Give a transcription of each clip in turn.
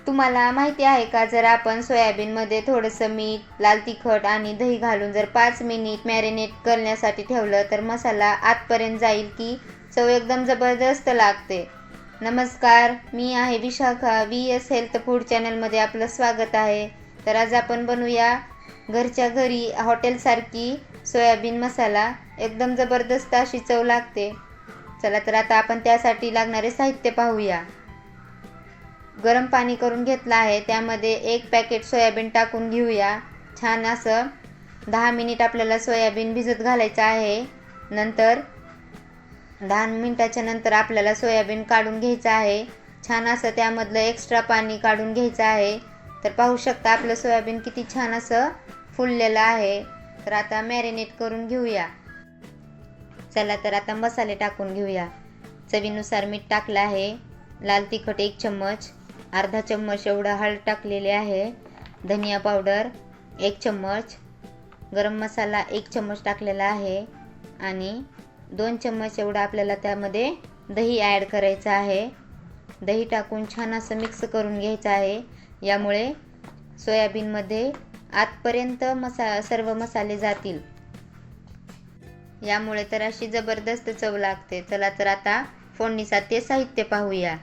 तुम्हाला माहिती आहे का, जर आपण सोयाबीनमध्ये थोडंसं मीठ, लाल तिखट आणि दही घालून जर 5 मिनिट मॅरिनेट करण्यासाठी ठेवलं तर मसाला आतपर्यंत जाईल की चव एकदम जबरदस्त लागते. नमस्कार, मी आहे विशाखा. VS हेल्थ फूड चॅनलमध्ये आपलं स्वागत आहे. तर आज आपण बनवूया घरच्या घरी हॉटेलसारखी सोयाबीन मसाला. एकदम जबरदस्त अशी चव लागते. चला तर आता आपण त्यासाठी लागणारे साहित्य पाहूया. गरम पाणी करून घेतलं आहे, त्यामध्ये 1 पॅकेट सोयाबीन टाकून घेऊया. छान असं 10 मिनिट आपल्याला सोयाबीन भिजत घालायचं आहे. नंतर 10 मिनिटाच्या नंतर आपल्याला सोयाबीन काढून घ्यायचं आहे. छान असं त्यामधलं एक्स्ट्रा पाणी काढून घ्यायचं आहे. तर पाहू शकता आपलं सोयाबीन किती छान असं फुललेलं आहे. तर आता मॅरिनेट करून घेऊया. चला तर आता मसाले टाकून घेऊया. चवीनुसार मीठ टाकलं आहे. लाल तिखट 1 चम्मच, अर्धा चम्मच एवढं हळद टाकलेले आहे. धनिया पावडर 1 चम्मच, गरम मसाला 1 चम्मच टाकलेला आहे आणि 2 चम्मच एवढं आपल्याला त्यामध्ये दही ॲड करायचं आहे. दही टाकून छान असं मिक्स करून घ्यायचं आहे. यामुळे सोयाबीनमध्ये आतपर्यंत सर्व मसाले जातील. यामुळे तर अशी जबरदस्त चव लागते. चला तर आता फोडणीसाठी साहित्य पाहूया.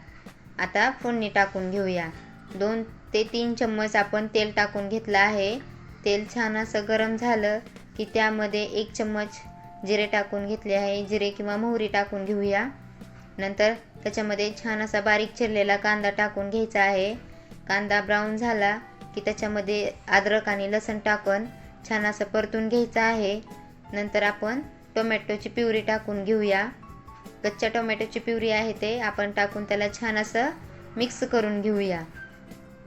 आता फोडणी टाकून घेऊया. 2 ते 3 चम्मच आपण तेल टाकून घेतलं आहे. तेल छान असं गरम झालं की त्यामध्ये 1 चम्मच जिरे टाकून घेतले आहे. जिरे किंवा मोहरी टाकून घेऊया. नंतर त्याच्यामध्ये छान असा बारीक चिरलेला कांदा टाकून घ्यायचा आहे. कांदा ब्राऊन झाला की त्याच्यामध्ये अद्रक आणि लसूण टाकून छान असं परतून घ्यायचं आहे. नंतर आपण टोमॅटोची प्युरी टाकून घेऊया. कच्च्या टोमॅटोची प्युरी आहे ते आपण टाकून त्याला छान असं मिक्स करून घेऊया.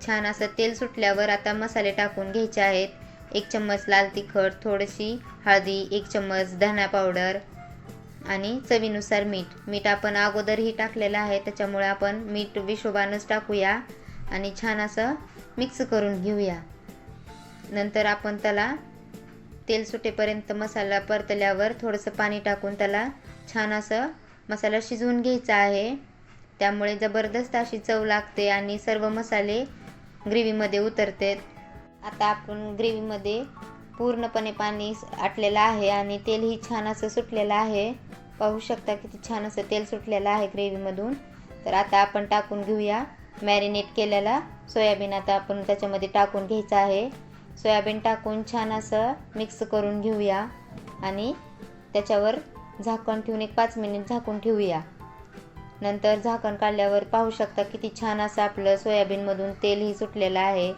छान असं तेल सुटल्यावर आता मसाले टाकून घ्यायचे आहेत. 1 चम्मच लाल तिखट, थोडीशी हळदी, 1 चम्मच धना पावडर आणि चवीनुसार मीठ. मीठ आपण अगोदरही टाकलेलं आहे, त्याच्यामुळे आपण मीठ हिशोबानंच टाकूया आणि छान असं मिक्स करून घेऊया. नंतर आपण त्याला तेल सुटेपर्यंत मसाला परतल्यावर थोडंसं पाणी टाकून त्याला छान असं मसाला शिजवून घ्यायचा आहे. त्यामुळे जबरदस्त अशी चव लागते आणि सर्व मसाले ग्रेव्हीमध्ये उतरतात. आता आपण ग्रेव्हीमध्ये पूर्णपणे पाणी आटलेलं आहे आणि तेलही छान असं सुटलेलं आहे. पाहू शकता किती छान असं तेल सुटलेलं आहे ग्रेव्हीमधून. तर आता आपण टाकून घेऊया मॅरिनेट केलेला सोयाबीन. आता आपण त्याच्यामध्ये टाकून घ्यायचं आहे. सोयाबीन टाकून छान असं मिक्स करून घेऊया आणि त्याच्यावर झाकण ठेवून 5 मिनिट झाकून ठेवूया. नंतर झाकण काढल्यावर पाहू शकता किती छान असं आपलं सोयाबीनमधून तेलही सुटलेलं आहे.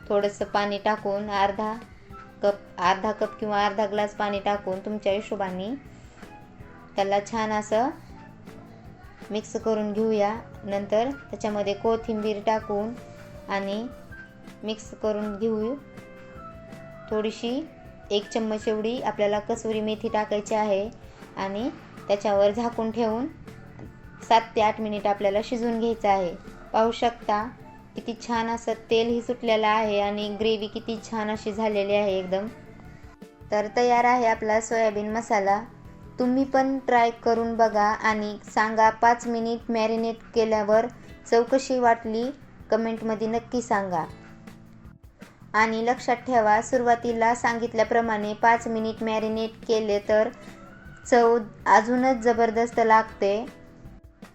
थोडंसं पाणी टाकून अर्धा कप किंवा अर्धा ग्लास पाणी टाकून तुमच्या हिशोबाने त्याला छान असं मिक्स करून घेऊया. नंतर त्याच्यामध्ये कोथिंबीर टाकून आणि मिक्स करून घेऊ. थोडीशी 1 चम्मच एवढी आपल्याला कसुरी मेथी टाकायची आहे आणि त्याच्यावर झाकून ठेवून 7 ते 8 मिनिट आपल्याला शिजवून घ्यायचं आहे. पाहू शकता किती छान असं तेलही सुटलेलं आहे आणि ग्रेव्ही किती छान अशी झालेली आहे एकदम. तर तयार आहे आपला सोयाबीन मसाला. तुम्ही पण ट्राय करून बघा आणि सांगा 5 मिनिट मॅरिनेट केल्यावर चव कशी वाटली कमेंटमध्ये नक्की सांगा. आणि लक्षात ठेवा, सुरुवातीला सांगितल्याप्रमाणे 5 मिनिट मॅरिनेट केले तर चव अजूनच जबरदस्त लागते.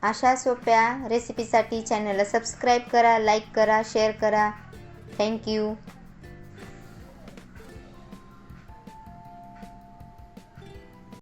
अशा सोप्या रेसिपीसाठी चॅनलला सबस्क्राईब करा, लाईक करा, शेअर करा. थँक्यू.